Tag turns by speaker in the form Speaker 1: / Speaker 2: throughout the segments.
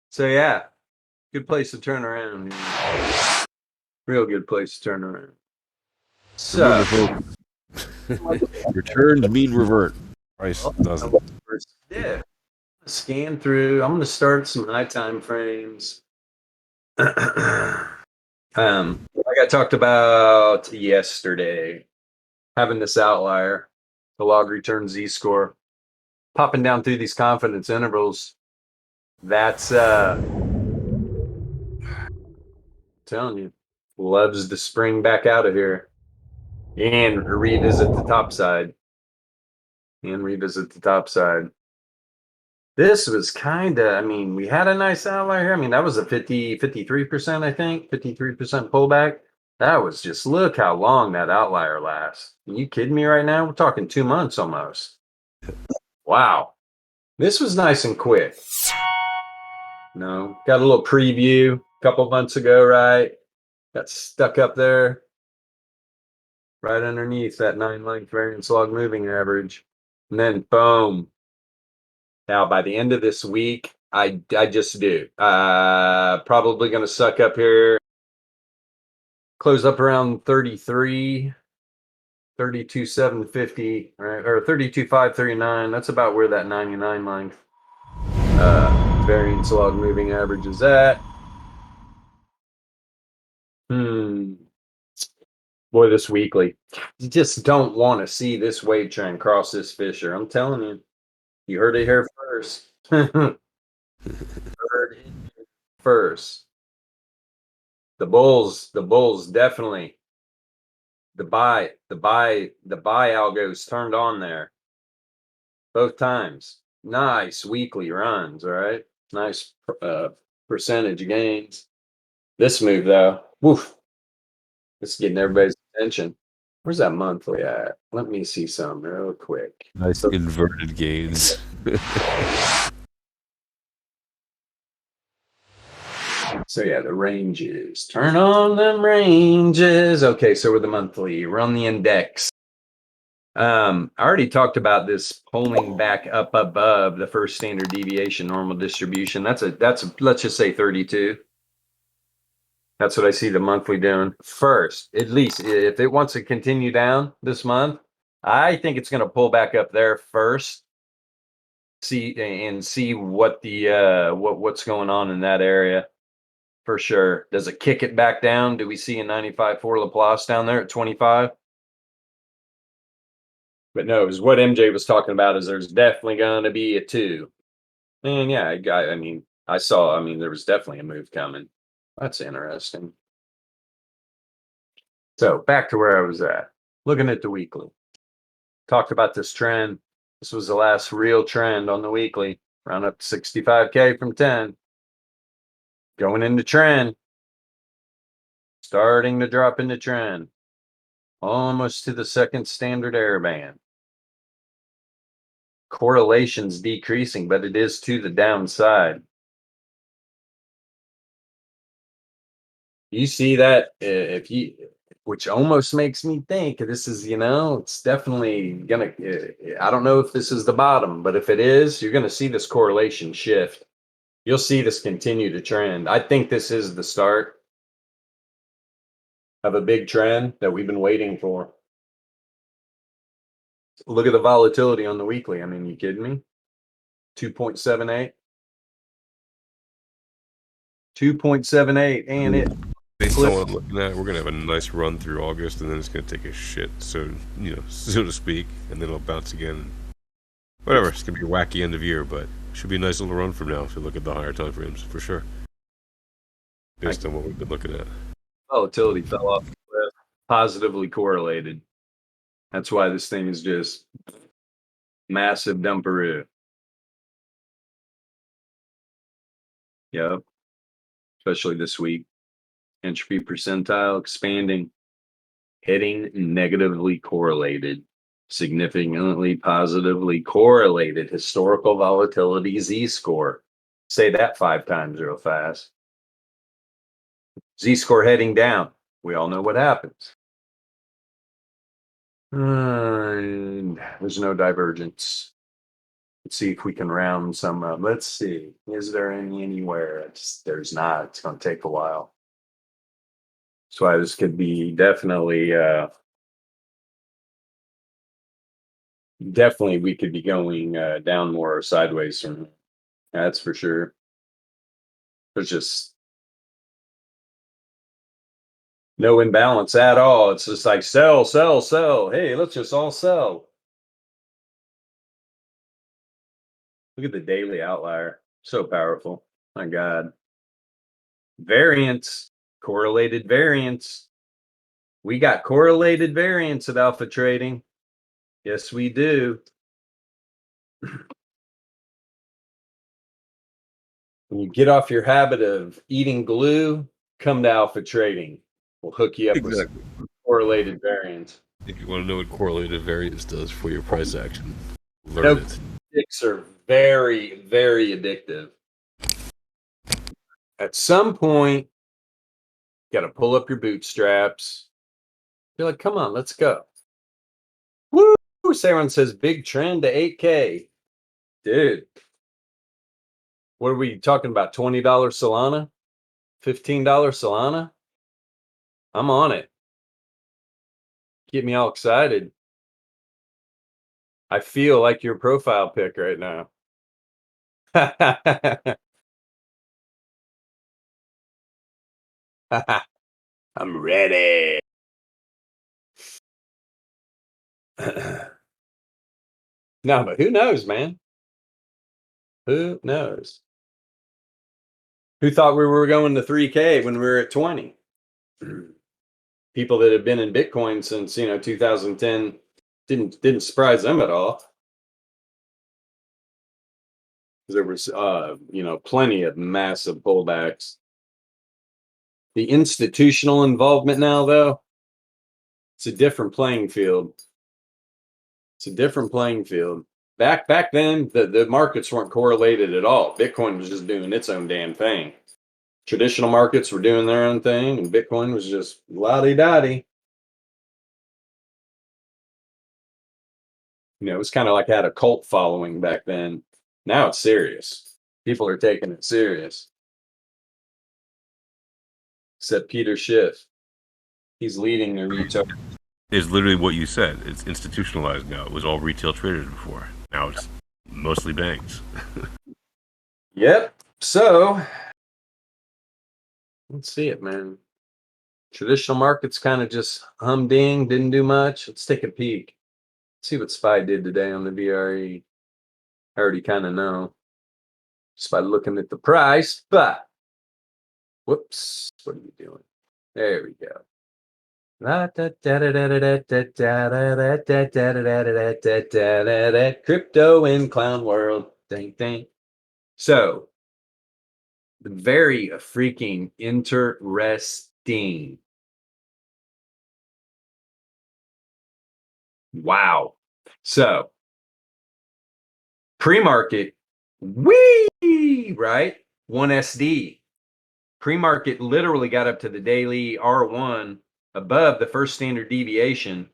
Speaker 1: So yeah, good place to turn around. Real good place to turn around.
Speaker 2: Remember,
Speaker 1: So,
Speaker 2: folks, returns mean revert. Price doesn't.
Speaker 1: yeah, scan through. I'm going to start some high time frames. Like I talked about yesterday, having this outlier, the log return Z score, popping down through these confidence intervals. That's telling you, loves to spring back out of here and revisit the top side. This was kind of, I mean, we had a nice outlier here. I mean, that was a 53%, I think, 53% pullback. That was just, look how long that outlier lasts. Are you kidding me right now? We're talking 2 months almost. Wow. This was nice and quick. No, got a little preview a couple months ago, right? Got stuck up there right underneath that 9 length variance log moving average. And then boom. Now, by the end of this week, I just do. Probably going to suck up here, close up around 33, 32,750, right? Or 32,539. That's about where that 99 length variance log moving average is at. Boy, this weekly. You just don't want to see this wave trend cross this fissure. I'm telling you. You heard it here first. Heard it first. The Bulls definitely the buy algo's turned on there both times. Nice weekly runs, all right. Nice percentage gains. This move though, woof, it's getting everybody's attention. Where's that monthly at? Let me see some real quick.
Speaker 2: Nice inverted gains.
Speaker 1: So yeah, the ranges. Turn on them ranges. Okay, so we're the monthly. Run the index. I already talked about this pulling back up above the first standard deviation normal distribution. That's let's just say 32. That's what I see the monthly doing first. At least if it wants to continue down this month, I think it's going to pull back up there first. See what the what's going on in that area. For sure. Does it kick it back down? Do we see a 95.4 Laplace down there at 25? But no, it was what MJ was talking about is there's definitely going to be a 2. And yeah, I mean, there was definitely a move coming. That's interesting. So back to where I was at. Looking at the weekly. Talked about this trend. This was the last real trend on the weekly. Round up to 65K from 10. Going into trend. Starting to drop into trend. Almost to the second standard error band. Correlation's decreasing, but it is to the downside. You see that which almost makes me think this is, it's definitely gonna, I don't know if this is the bottom, but if it is, you're gonna see this correlation shift. You'll see this continue to trend. I think this is the start of a big trend that we've been waiting for. Look at the volatility on the weekly. I mean, you kidding me? 2.78. 2.78, and it.
Speaker 2: Based on what I'm looking at, we're gonna have a nice run through August, and then it's gonna take a shit, so to speak, and then it'll bounce again. Whatever, it's gonna be a wacky end of year, but it should be a nice little run from now if you look at the higher time frames for sure. Based on what we've been looking at.
Speaker 1: Volatility fell off the cliff, positively correlated. That's why this thing is just massive dumperoo. Yep. Especially this week. Entropy percentile expanding, hitting negatively correlated, significantly positively correlated historical volatility z-score. Say that 5 times real fast. Z-score heading down. We all know what happens. There's no divergence. Let's see if we can round some up. Let's see. Is there anywhere? There's not. It's going to take a while. That's why this could be definitely we could be going down more or sideways from here. That's for sure. There's just no imbalance at all. It's just like sell, sell, sell. Hey, let's just all sell. Look at the daily outlier. So powerful. My God. Variance, correlated variance. We got correlated variance at Alpha Trading. Yes, we do. When you get off your habit of eating glue, come to Alpha Trading. We'll hook you up with correlated variance.
Speaker 2: If you want to know what correlated variance does for your price action, learn
Speaker 1: Nope.
Speaker 2: it.
Speaker 1: Sticks are very, very addictive. At some point, you got to pull up your bootstraps. You're like, come on, let's go. Woo! Saron says big trend to 8K. Dude. What are we talking about? $20 Solana? $15 Solana? I'm on it. Get me all excited. I feel like your profile pic right now. I'm ready. No, but who knows, man? Who knows? Who thought we were going to 3K when we were at 20? People that have been in Bitcoin since 2010 didn't surprise them at all. There was plenty of massive pullbacks. The institutional involvement now, though, it's a different playing field. It's a different playing field. Back then, the markets weren't correlated at all. Bitcoin was just doing its own damn thing. Traditional markets were doing their own thing, and Bitcoin was just la-di-da-di. It was kind of like had a cult following back then. Now it's serious. People are taking it serious. Except Peter Schiff. He's leading the retail.
Speaker 2: It's literally what you said. It's institutionalized now. It was all retail traders before. Now it's mostly banks.
Speaker 1: Yep. So let's see it, man. Traditional markets kind of just humding, didn't do much. Let's take a peek. See what SPY did today on the VRE. I already kind of know just by looking at the price, but whoops, what are you doing? There we go. Crypto in clown world. Ding ding. So very freaking interesting. Wow. So pre-market, right? 1SD. Pre-market literally got up to the daily R1 above the first standard deviation,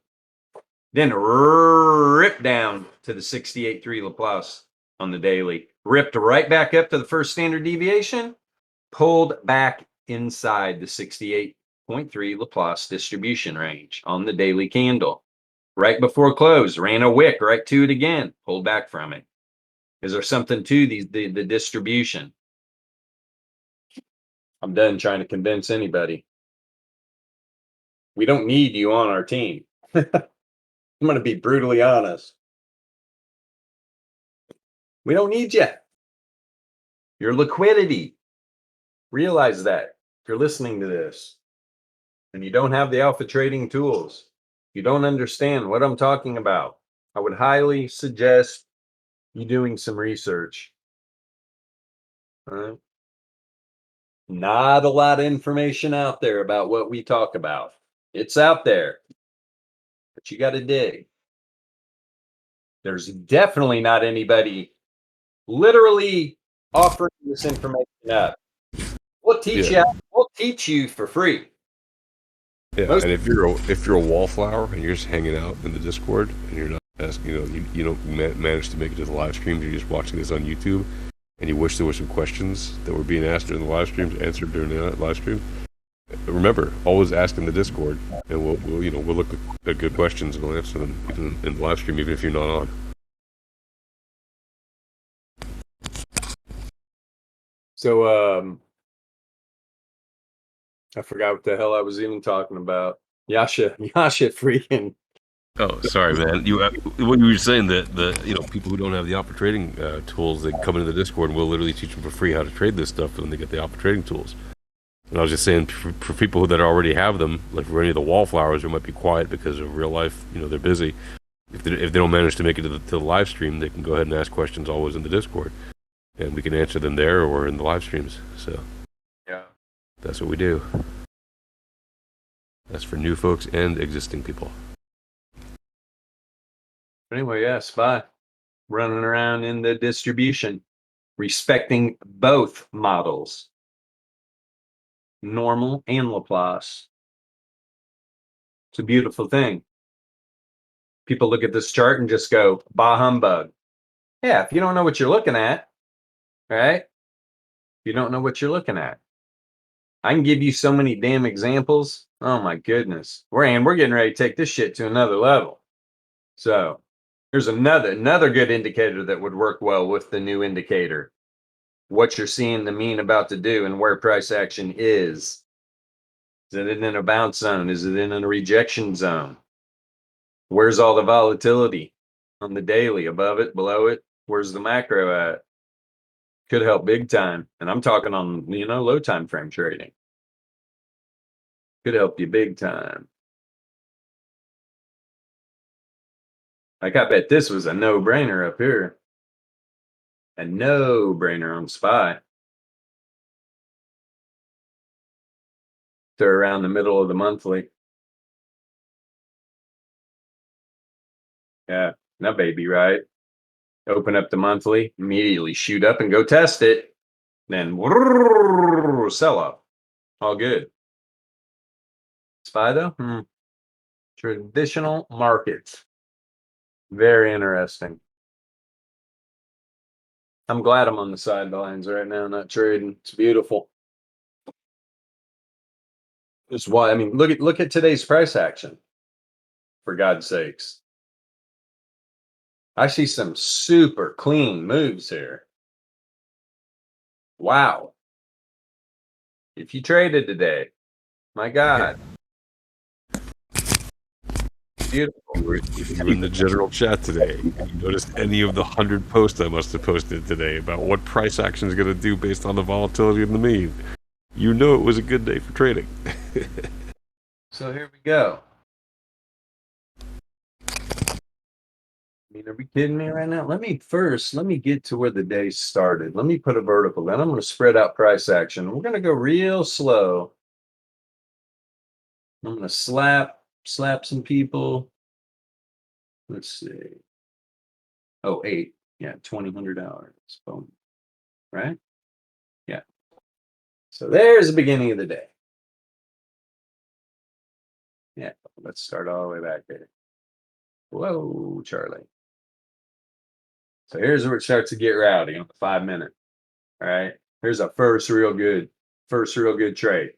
Speaker 1: then ripped down to the 68.3 Laplace on the daily, ripped right back up to the first standard deviation, pulled back inside the 68.3 Laplace distribution range on the daily candle. Right before close, ran a wick right to it again, pulled back from it. Is there something to the distribution? I'm done trying to convince anybody. We don't need you on our team. I'm going to be brutally honest. We don't need you. Your liquidity. Realize that if you're listening to this. and you don't have the alpha trading tools, you don't understand what I'm talking about, I would highly suggest you doing some research. All right. Not a lot of information out there about what we talk about. It's out there, but you got to dig. There's definitely not anybody literally offering this information up. We'll teach
Speaker 2: Yeah.
Speaker 1: you. We'll teach you for free.
Speaker 2: Yeah,
Speaker 1: Most-
Speaker 2: and if you're a wallflower and you're just hanging out in the Discord and you're not asking, you don't manage to make it to the live streams, you're just watching this on YouTube, and you wish there were some questions that were being asked during the live streams answered during the live stream. Remember, always ask in the Discord, and we'll look at good questions and we'll answer them even in the live stream, even if you're not on.
Speaker 1: So I forgot what the hell I was even talking about. Yasha freaking.
Speaker 2: Oh, sorry, man. When you were saying that people who don't have the alpha trading tools, they can come into the Discord and we'll literally teach them for free how to trade this stuff when they get the alpha trading tools. And I was just saying for people that already have them, like for any of the wallflowers who might be quiet because of real life, they're busy. If they don't manage to make it to the live stream, they can go ahead and ask questions always in the Discord, and we can answer them there or in the live streams. So
Speaker 1: Yeah.
Speaker 2: that's what we do. That's for new folks and existing people.
Speaker 1: Anyway, yeah, SPY running around in the distribution, respecting both models, normal and Laplace. It's a beautiful thing. People look at this chart and just go, bah humbug. Yeah, if you don't know what you're looking at, right? You don't know what you're looking at. I can give you so many damn examples. Oh my goodness. We're getting ready to take this shit to another level. So here's another good indicator that would work well with the new indicator. What you're seeing the mean about to do and where price action is. Is it in a bounce zone? Is it in a rejection zone? Where's all the volatility on the daily? Above it, below it? Where's the macro at? Could help big time. And I'm talking on, low time frame trading. Could help you big time. Like, I bet this was a no-brainer up here. A no-brainer on SPY. They're around the middle of the monthly. Yeah, that baby, right? Open up the monthly, immediately shoot up and go test it. Then sell off. All good. SPY though? Traditional markets. Very interesting. I'm glad I'm on the sidelines right now, not trading. It's beautiful. Just why, I mean, look at today's price action. For God's sakes. I see some super clean moves here. Wow. If you traded today, my God. Beautiful.
Speaker 2: If you were in the general chat today, and you noticed any of the 100 posts I must have posted today about what price action is going to do based on the volatility in the mean, you know it was a good day for trading.
Speaker 1: So here we go. I mean, are we kidding me right now? Let me get to where the day started. Let me put a vertical. Then I'm going to spread out price action. We're going to go real slow. I'm going to slap some people. Let's see. Oh, 8. Yeah, $2,000. Boom. Right? Yeah. So there's the beginning of the day. Yeah, let's start all the way back there. Whoa, Charlie. So here's where it starts to get rowdy on the 5 minute. All right. Here's a first real good trade.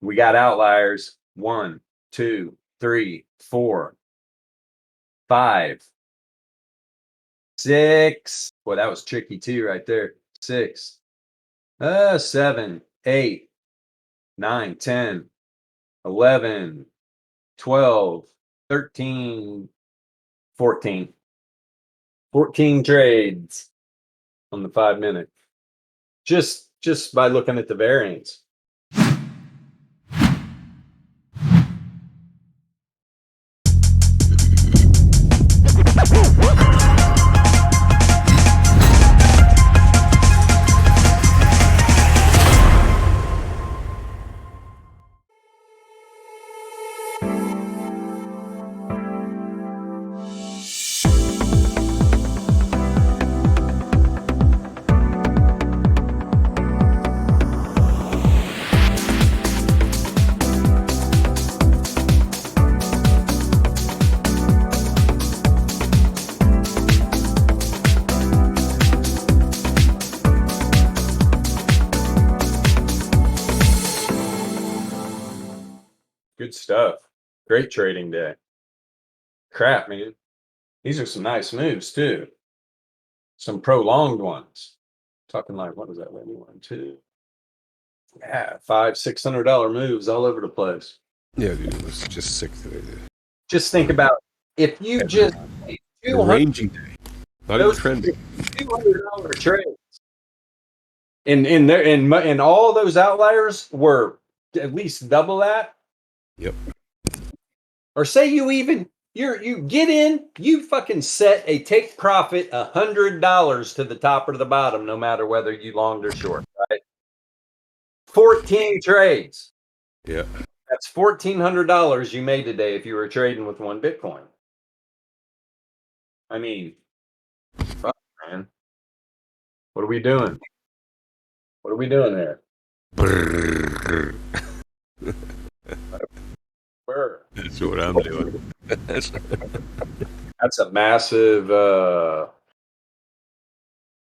Speaker 1: We got outliers. 1, 2, 3, 4, 5, 6. Boy, that was tricky too, right there. 6, 7, 8, 9, 10, 11, 12, 13, 14. 14 trades on the 5 minute. Just by looking at the variance. Good stuff. Great trading day. Crap, man. These are some nice moves too. Some prolonged ones. Talking like, what was that? Maybe 1, 2. Yeah, $500-$600 moves all over the place.
Speaker 2: Yeah, dude, it was just sick today, dude.
Speaker 1: Just think about if you just
Speaker 2: And
Speaker 1: 200
Speaker 2: ranging day, not even
Speaker 1: those
Speaker 2: trending.
Speaker 1: $200 trades, and all those outliers were at least double that.
Speaker 2: Yep.
Speaker 1: Or say you get in, you fucking set a take profit $100 to the top or the bottom, no matter whether you longed or short, right? 14 trades.
Speaker 2: Yeah.
Speaker 1: That's $1,400 you made today if you were trading with one Bitcoin. I mean, fuck, man. What are we doing? What are we doing there?
Speaker 2: Brrr.
Speaker 1: Brr.
Speaker 2: That's what I'm doing.
Speaker 1: That's a massive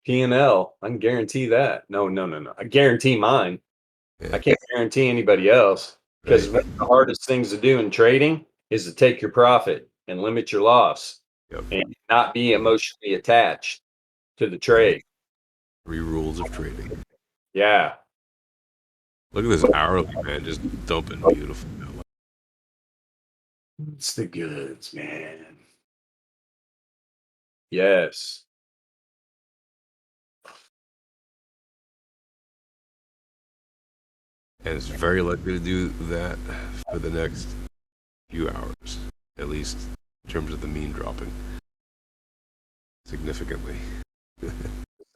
Speaker 1: P&L. I can guarantee that. No. I guarantee mine.
Speaker 2: Yeah.
Speaker 1: I can't guarantee anybody else because one of the hardest things to do in trading is to take your profit and limit your loss and not be emotionally attached to the trade.
Speaker 2: 3 rules of trading.
Speaker 1: Yeah.
Speaker 2: Look at this hourly, man, just dumping beautiful.
Speaker 1: It's the goods, man. Yes.
Speaker 2: And it's very likely to do that for the next few hours, at least in terms of the mean dropping significantly.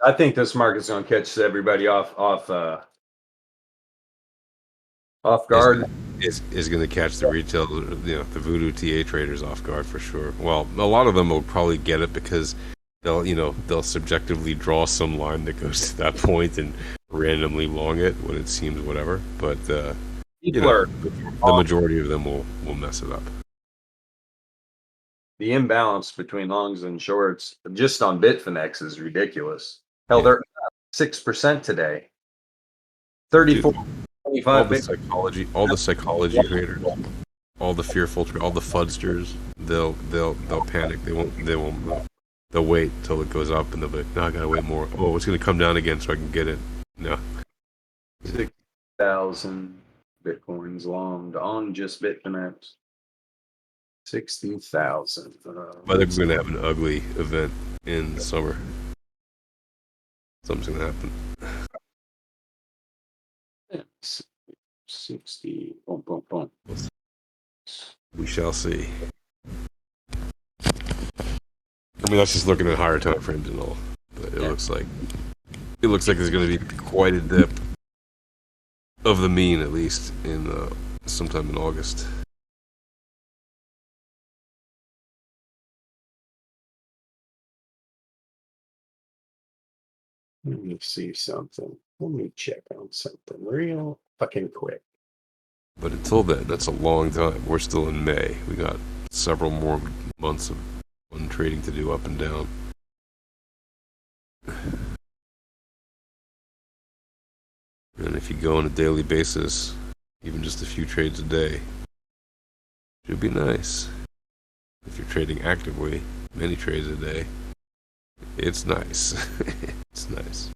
Speaker 1: I think this market's going to catch everybody off guard.
Speaker 2: Is going to catch the retail, the voodoo TA traders off guard for sure. Well, a lot of them will probably get it because they'll subjectively draw some line that goes to that point and randomly long it when it seems whatever. But the majority of them will mess it up.
Speaker 1: The imbalance between longs and shorts just on Bitfinex is ridiculous. Hell, they're 6% today. 34, 25.
Speaker 2: All the psychology traders, all the fearful, all the fudsters, they'll panic. They won't. They'll wait till it goes up, and they'll be like, "No, I gotta wait more. Oh, it's gonna come down again, so I can get it." No.
Speaker 1: 60,000 Bitcoins longed on just Bitfinex. 60,000.
Speaker 2: I think we're gonna have an ugly event in the summer. Something's gonna happen.
Speaker 1: 60. Boom, boom, boom.
Speaker 2: We shall see. I mean, that's just looking at higher time frames and all. But it looks like there's going to be quite a dip of the mean, at least in sometime in August.
Speaker 1: Let me see something. Let me check on something real fucking quick.
Speaker 2: But until then, that's a long time. We're still in May. We got several more months of trading to do up and down. And if you go on a daily basis, even just a few trades a day, should be nice. If you're trading actively, many trades a day, it's nice. It's nice.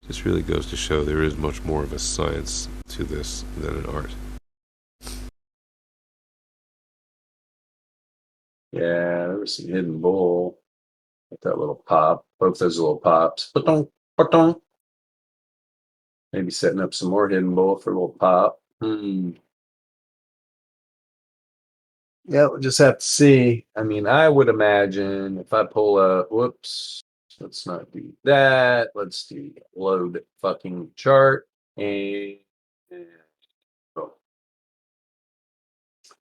Speaker 2: This really goes to show there is much more of a science to this than an art.
Speaker 1: Yeah, there was some hidden bull with that little pop. Both those little pops. Ba-dum, ba-dum. Maybe setting up some more hidden bull for a little pop. Yeah, we'll just have to see. I mean, I would imagine if I pull up, whoops, let's not do that. Let's do load fucking chart and oh.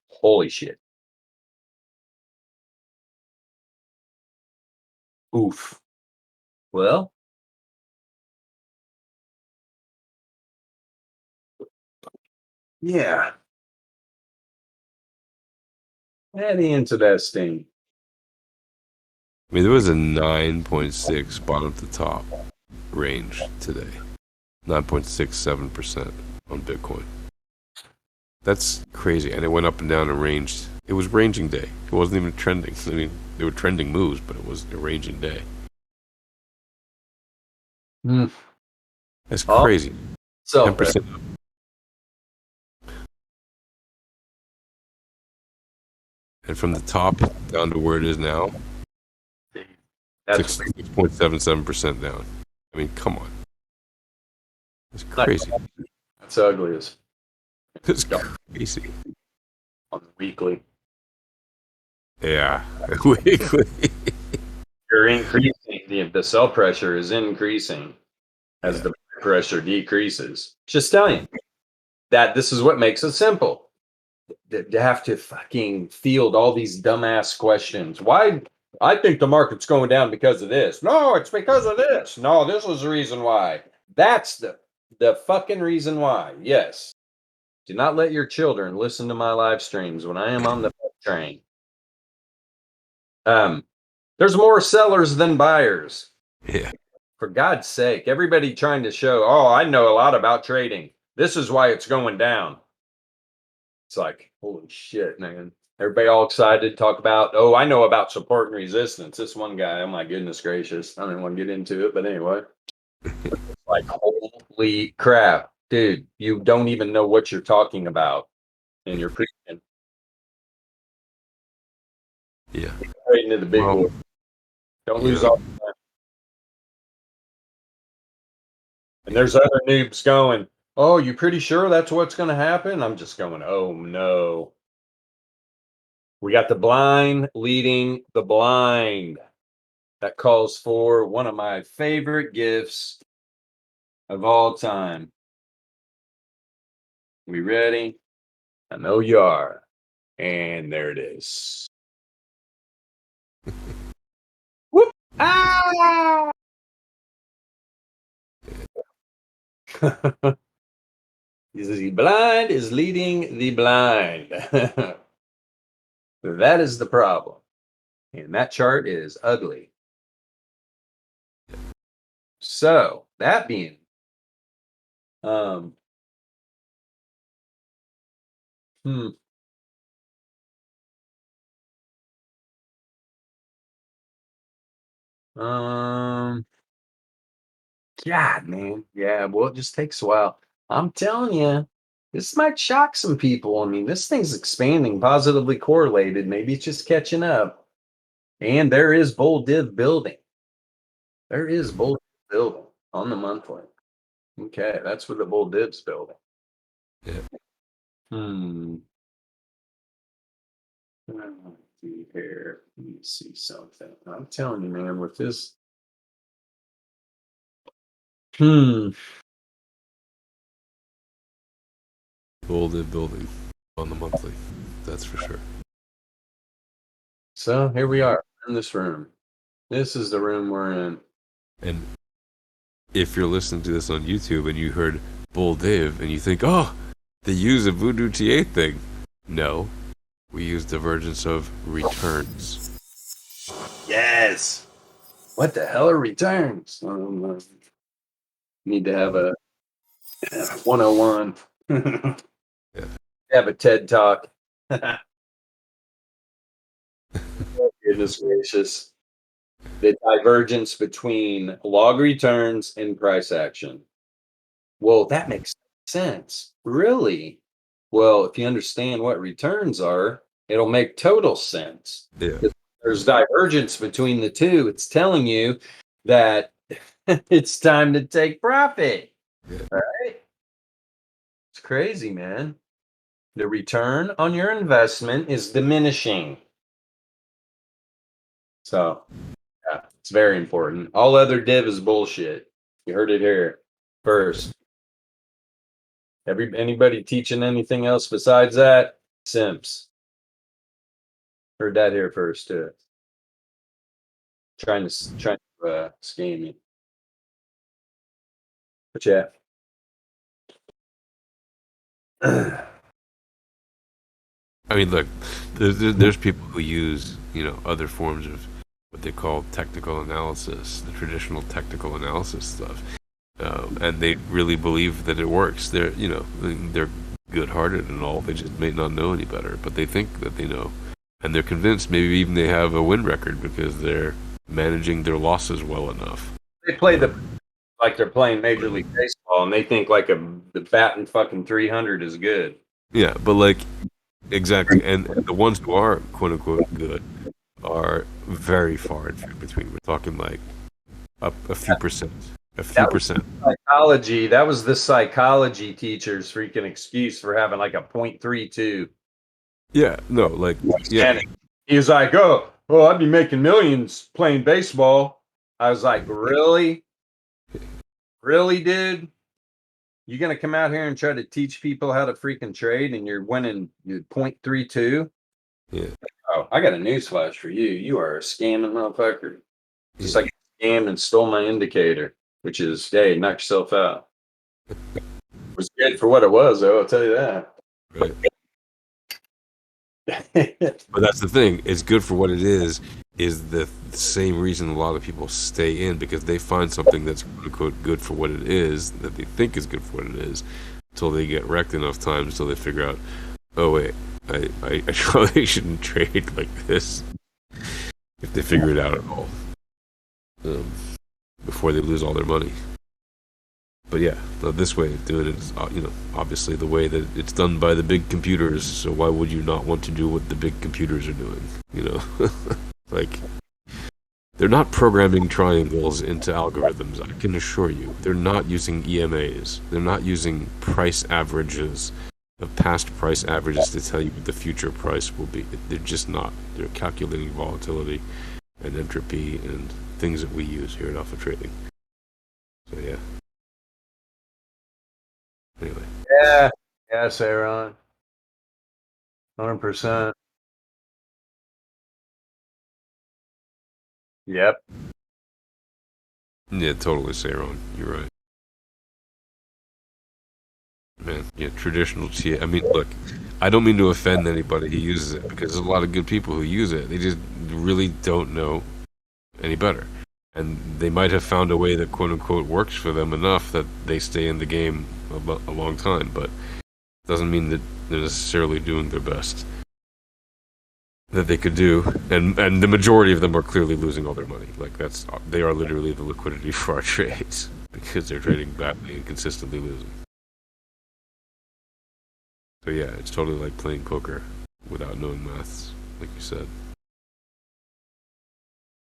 Speaker 1: Holy shit. Oof. Well, yeah. Adding into that sting.
Speaker 2: I mean, there was a 9.6 bottom to top. range today. 9.67% on Bitcoin. That's crazy. And it went up and down and ranged. It was ranging day. It wasn't even trending. I mean, they were trending moves, but it was a ranging day.
Speaker 1: Mm.
Speaker 2: That's crazy.
Speaker 1: So
Speaker 2: 10%. And from the top down to where it is now,
Speaker 1: that's
Speaker 2: 6.77% down. I mean, come on. It's crazy.
Speaker 1: That's ugly as
Speaker 2: It's crazy.
Speaker 1: on the weekly.
Speaker 2: Yeah. Weekly.
Speaker 1: You're increasing the sell pressure is increasing as the pressure decreases. Just telling you that this is what makes it simple. To have to fucking field all these dumbass questions. Why? I think the market's going down because of this. No, it's because of this. No, this is the reason why. That's the fucking reason why. Yes. Do not let your children listen to my live streams when I am on the train. There's more sellers than buyers.
Speaker 2: Yeah.
Speaker 1: For God's sake, everybody trying to show, oh, I know a lot about trading. This is why it's going down. It's like, holy shit, man. Everybody all excited, talk about, oh, I know about support and resistance. This one guy, oh my goodness gracious. I don't want to get into it, but anyway. Like, holy crap. Dude, you don't even know what you're talking about. And you're preaching.
Speaker 2: Yeah.
Speaker 1: Right into the big boy. Don't lose all the time. And there's other noobs going, oh, you pretty sure that's what's going to happen? I'm just going, oh no. We got the blind leading the blind. That calls for one of my favorite gifts of all time. We ready? I know you are. And there it is. Whoop! Ah! The blind is leading the blind. That is the problem. And that chart is ugly. So, that being hmm. God, man. Yeah, well, it just takes a while. I'm telling you, this might shock some people. I mean, this thing's expanding, positively correlated. Maybe it's just catching up. And there is bull div building. There is bull div building on the monthly. Okay, that's where the bull div's building.
Speaker 2: Yeah.
Speaker 1: Let's see here. Let me see something. I'm telling you, man, with this.
Speaker 2: Bolded building on the monthly. That's for sure.
Speaker 1: So here we are in this room. This is the room we're in.
Speaker 2: And if you're listening to this on YouTube and you heard Bull Dave and you think, oh, they use a Voodoo TA thing. No, we use divergence of returns.
Speaker 1: Yes. What the hell are returns? Need to have a 101.
Speaker 2: Yeah.
Speaker 1: Have a TED talk. Goodness gracious. The divergence between log returns and price action. Well, that makes sense. Really? Well, if you understand what returns are, it'll make total sense.
Speaker 2: Yeah.
Speaker 1: There's divergence between the two. It's telling you that it's time to take profit.
Speaker 2: Yeah.
Speaker 1: Right? It's crazy, man. The return on your investment is diminishing. So, yeah, it's very important. All other div is bullshit. You heard it here first. Anybody teaching anything else besides that? Simps. Heard that here first too. Trying to scam you. But yeah.
Speaker 2: I mean, look, there's people who use, other forms of what they call technical analysis, the traditional technical analysis stuff, and they really believe that it works. They're good-hearted and all. They just may not know any better, but they think that they know, and they're convinced. Maybe even they have a win record because they're managing their losses well enough.
Speaker 1: They play like they're playing Major League Baseball, and they think like the batting fucking 300 is good.
Speaker 2: Yeah, but like exactly, and the ones who are quote unquote good are very far in between. We're talking like a few percent, percent.
Speaker 1: Psychology. That was the psychology teacher's freaking excuse for having like a .32.
Speaker 2: Yeah, no, like yeah.
Speaker 1: And he was like, "Oh, I'd be making millions playing baseball." I was like, "Really, really, dude? You gonna come out here and try to teach people how to freaking trade, and you're winning your .32?"
Speaker 2: Yeah.
Speaker 1: Oh, I got a newsflash for you. You are a scamming motherfucker. Just like scammed and stole my indicator, which is, hey, knock yourself out. It was good for what it was, though. I'll tell you that.
Speaker 2: Right. But that's the thing. It's good for what it is the same reason a lot of people stay in, because they find something that's quote unquote good for what it is, that they think is good for what it is, until they get wrecked enough times until they figure out, oh wait, I probably shouldn't trade like this, if they figure it out at all, before they lose all their money. But yeah, this way of doing it is, obviously the way that it's done by the big computers. So why would you not want to do what the big computers are doing? Like, they're not programming triangles into algorithms. I can assure you, they're not using EMAs. They're not using price averages of past price averages to tell you what the future price will be. They're just not. They're calculating volatility and entropy and things that we use here at Alpha Trading. So yeah. Anyway.
Speaker 1: Yeah. Yes, Aaron. 100%. Yep.
Speaker 2: Yeah, totally, Saron. You're right. Man, yeah, traditional TA. I mean, look, I don't mean to offend anybody who uses it, because there's a lot of good people who use it. They just really don't know any better. And they might have found a way that quote unquote works for them enough that they stay in the game a long time, but it doesn't mean that they're necessarily doing their best that they could do. And the majority of them are clearly losing all their money. Like, they are literally the liquidity for our trades, because they're trading badly and consistently losing. So yeah, it's totally like playing poker without knowing maths, like you said.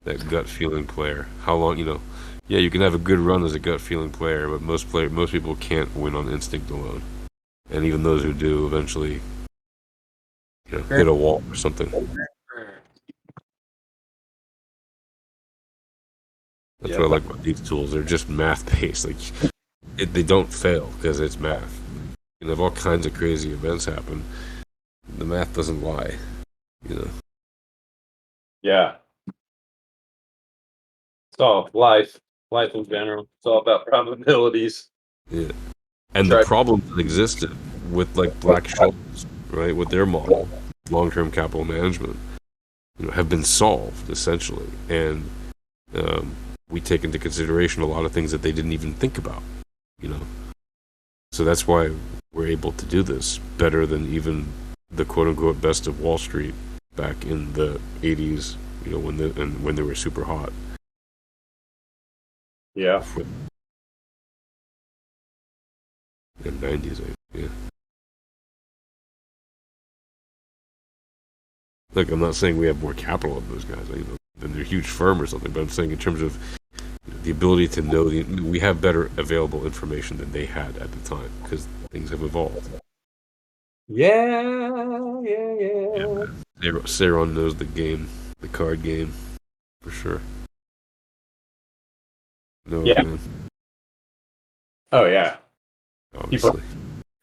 Speaker 2: That gut feeling player. How long, yeah, you can have a good run as a gut feeling player, but most people can't win on instinct alone. And even those who do eventually, hit a wall or something. That's what I like about these tools. They're just math based. Like, they don't fail because it's math. You have all kinds of crazy events happen. The math doesn't lie.
Speaker 1: Yeah. It's all life in general. It's all about probabilities.
Speaker 2: Yeah. And the problems that existed with like Black-Scholes, right, with their model, long-term capital management, have been solved essentially. And we take into consideration a lot of things that they didn't even think about, So that's why we're able to do this better than even the quote-unquote best of Wall Street back in the 80s, when they were super hot.
Speaker 1: Yeah.
Speaker 2: In the 90s, yeah. Look, I'm not saying we have more capital than those guys, than they're a huge firm or something, but I'm saying in terms of the ability to know, we have better available information than they had at the time, because things have evolved.
Speaker 1: Yeah.
Speaker 2: Saron knows the game, the card game, for sure. No,
Speaker 1: yeah.
Speaker 2: Man.
Speaker 1: Oh yeah.
Speaker 2: Obviously.
Speaker 1: People,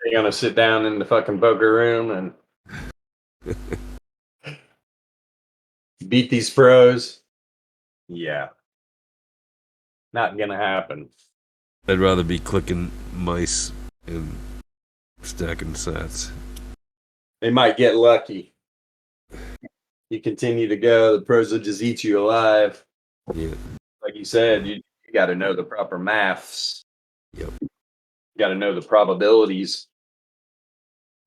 Speaker 1: they're gonna sit down in the fucking poker room and beat these pros. Yeah. Not gonna happen.
Speaker 2: I'd rather be clicking mice and stacking sats.
Speaker 1: They might get lucky. you continue to go, the pros will just eat you alive.
Speaker 2: Yeah.
Speaker 1: Like you said, you got to know the proper maths.
Speaker 2: Yep.
Speaker 1: You got to know the probabilities.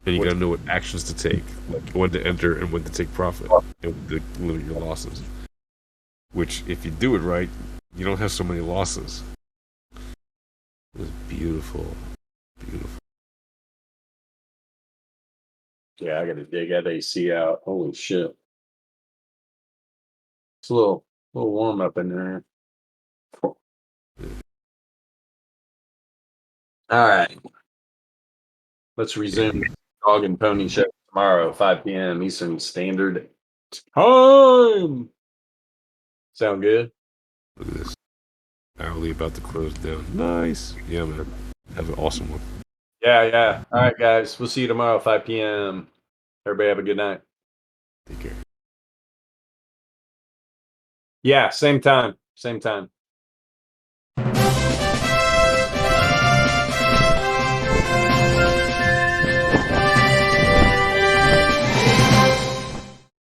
Speaker 2: And you got to know what actions to take, like when to enter and when to take profit, and when to limit your losses. Which, if you do it right, you don't have so many losses. It was beautiful, beautiful.
Speaker 1: Yeah, I got to dig that AC out. Holy shit! It's a little warm up in there. All right, let's resume Dog and Pony Show tomorrow, 5 p.m. Eastern Standard Time. Sound good?
Speaker 2: Look at this. Hourly about to close down. Nice. Yeah, man. Have an awesome one.
Speaker 1: Yeah. All right, guys. We'll see you tomorrow, 5 p.m. Everybody have a good night.
Speaker 2: Take care.
Speaker 1: Yeah, same time. Same time.